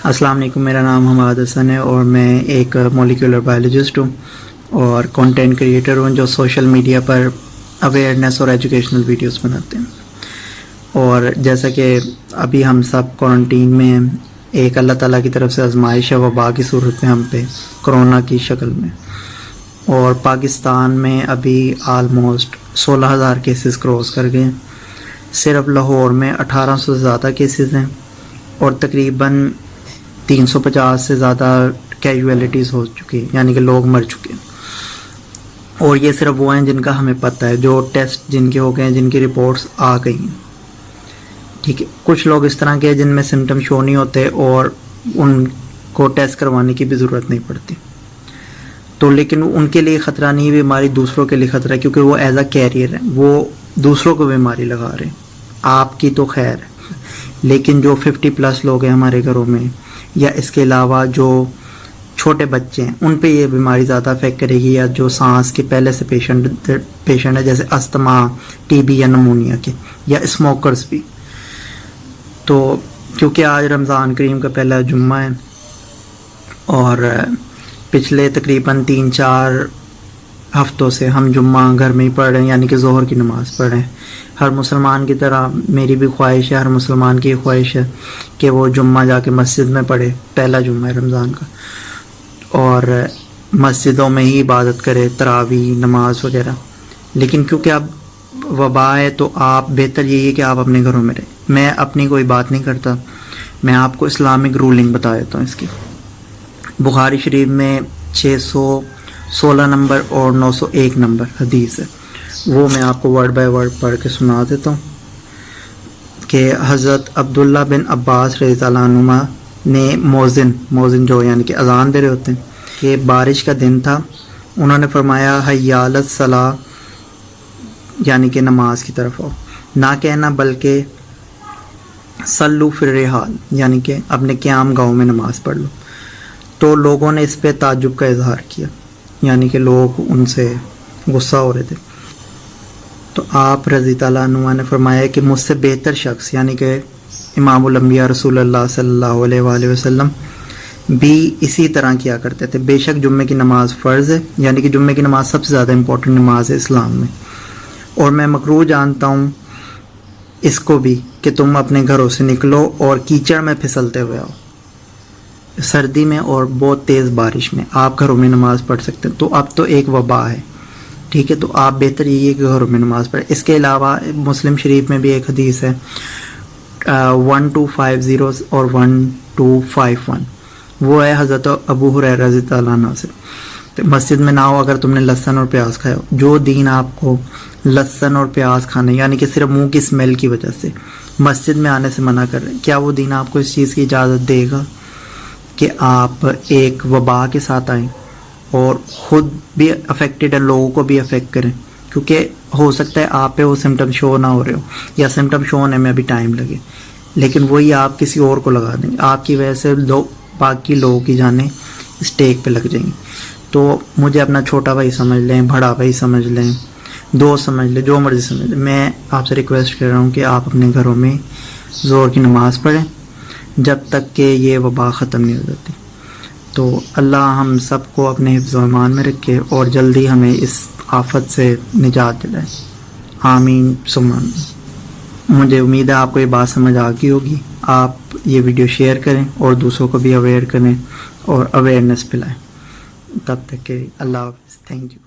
السلام علیکم، میرا نام حماد حسن ہے اور میں ایک مولیکولر بایولوجسٹ ہوں اور کنٹینٹ کریٹر ہوں جو سوشل میڈیا پر اویئرنیس اور ایجوکیشنل ویڈیوز بناتے ہیں. اور جیسا کہ ابھی ہم سب کوارنٹین میں ہیں، ایک اللہ تعالیٰ کی طرف سے آزمائش ہے وبا کی صورت میں ہم پہ، کرونا کی شکل میں. اور پاکستان میں ابھی آلموسٹ 16,000 کیسز کراس کر گئے ہیں. صرف لاہور میں 1800 سے زیادہ کیسز ہیں اور تقریباً 350 سے زیادہ کیجویلٹیز ہو چکی ہیں، یعنی کہ لوگ مر چکے ہیں. اور یہ صرف وہ ہیں جن کا ہمیں پتہ ہے، جو ٹیسٹ جن کے ہو گئے ہیں، جن کی رپورٹس آ گئی ہیں. ٹھیک ہے، کچھ لوگ اس طرح کے ہیں جن میں سمٹم شو نہیں ہوتے اور ان کو ٹیسٹ کروانے کی بھی ضرورت نہیں پڑتی. تو لیکن ان کے لیے خطرہ نہیں، بیماری دوسروں کے لیے خطرہ ہے، کیونکہ وہ ایز اے کیریئر ہیں، وہ دوسروں کو بیماری لگا رہے ہیں. آپ کی تو خیر ہے، لیکن جو 50+ لوگ ہیں ہمارے گھروں میں، یا اس کے علاوہ جو چھوٹے بچے ہیں، ان پہ یہ بیماری زیادہ افیکٹ کرے گی، یا جو سانس کے پہلے سے پیشنٹ ہے، جیسے استما، ٹی بی یا نمونیا کے، یا اسموکرز بھی. تو کیونکہ آج رمضان کریم کا پہلا جمعہ ہے اور پچھلے تقریباً 3-4 ہفتوں سے ہم جمعہ گھر میں ہی پڑھ رہے ہیں، یعنی کہ ظہر کی نماز پڑھ رہے ہیں. ہر مسلمان کی طرح میری بھی خواہش ہے، ہر مسلمان کی خواہش ہے کہ وہ جمعہ جا کے مسجد میں پڑھے، پہلا جمعہ ہے رمضان کا، اور مسجدوں میں ہی عبادت کرے، تراویح نماز وغیرہ. لیکن کیونکہ اب وبا ہے تو آپ بہتر یہی ہے کہ آپ اپنے گھروں میں رہیں. میں اپنی کوئی بات نہیں کرتا، میں آپ کو اسلامک رولنگ بتا دیتا ہوں اس کی. بخاری شریف میں 616 نمبر اور 901 نمبر حدیث ہے، وہ میں آپ کو ورڈ بائی ورڈ پڑھ کے سنا دیتا ہوں کہ حضرت عبداللہ بن عباس رضی اللہ عنہما نے موذن جو یعنی کہ اذان دے رہے ہوتے ہیں، کہ بارش کا دن تھا، انہوں نے فرمایا حی علی الصلاۃ، یعنی کہ نماز کی طرف آؤ. نہ کہنا بلکہ صلو فی الرحال، یعنی کہ اپنے قیام گاؤں میں نماز پڑھ لو. تو لوگوں نے اس پہ تعجب کا اظہار کیا، یعنی کہ لوگ ان سے غصہ ہو رہے تھے. تو آپ رضی اللہ عنہ نے فرمایا کہ مجھ سے بہتر شخص، یعنی کہ امام الانبیاء رسول اللہ صلی اللہ علیہ وآلہ وسلم بھی اسی طرح کیا کرتے تھے. بے شک جمعے کی نماز فرض ہے، یعنی کہ جمعے کی نماز سب سے زیادہ امپورٹنٹ نماز ہے اسلام میں، اور میں مکروہ جانتا ہوں اس کو بھی کہ تم اپنے گھروں سے نکلو اور کیچڑ میں پھسلتے ہوئے آؤ. سردی میں اور بہت تیز بارش میں آپ گھروں میں نماز پڑھ سکتے ہیں. تو اب تو ایک وبا ہے، ٹھیک ہے، تو آپ بہتر یہ ہے کہ گھروں میں نماز پڑھیں. اس کے علاوہ مسلم شریف میں بھی ایک حدیث ہے 1250 اور 1251، وہ ہے حضرت ابو ہریرہ رضی اللہ عنہ سے. مسجد میں نہ ہو اگر تم نے لہسن اور پیاز کھایا ہو. جو دین آپ کو لہسن اور پیاز کھانے، یعنی کہ صرف منہ کی اسمیل کی وجہ سے مسجد میں آنے سے منع کر رہے ہیں، کیا وہ دین آپ کو اس چیز کی اجازت دے گا کہ آپ ایک وبا کے ساتھ آئیں اور خود بھی افیکٹڈ ہے، لوگوں کو بھی افیکٹ کریں؟ کیونکہ ہو سکتا ہے آپ پہ وہ سمٹم شو نہ ہو رہے ہو، یا سمٹم شو ہونے میں ابھی ٹائم لگے، لیکن وہی آپ کسی اور کو لگا دیں گے. آپ کی وجہ سے باقی لوگوں کی جانیں اسٹیک پہ لگ جائیں گی. تو مجھے اپنا چھوٹا بھائی سمجھ لیں، بڑا بھائی سمجھ لیں، دوست سمجھ لیں، جو مرضی سمجھ لیں، میں آپ سے ریکویسٹ کر رہا ہوں کہ آپ اپنے گھروں میں ظہر کی نماز پڑھیں جب تک کہ یہ وبا ختم نہیں ہو جاتی. تو اللہ ہم سب کو اپنے حفظ و امان میں رکھے اور جلدی ہمیں اس آفت سے نجات دلائے. آمین ثم آمین. مجھے امید ہے آپ کو یہ بات سمجھ آ گئی ہوگی. آپ یہ ویڈیو شیئر کریں اور دوسروں کو بھی اویئر کریں اور اویئرنیس پھیلائیں. تب تک کہ اللہ حافظ. Thank you.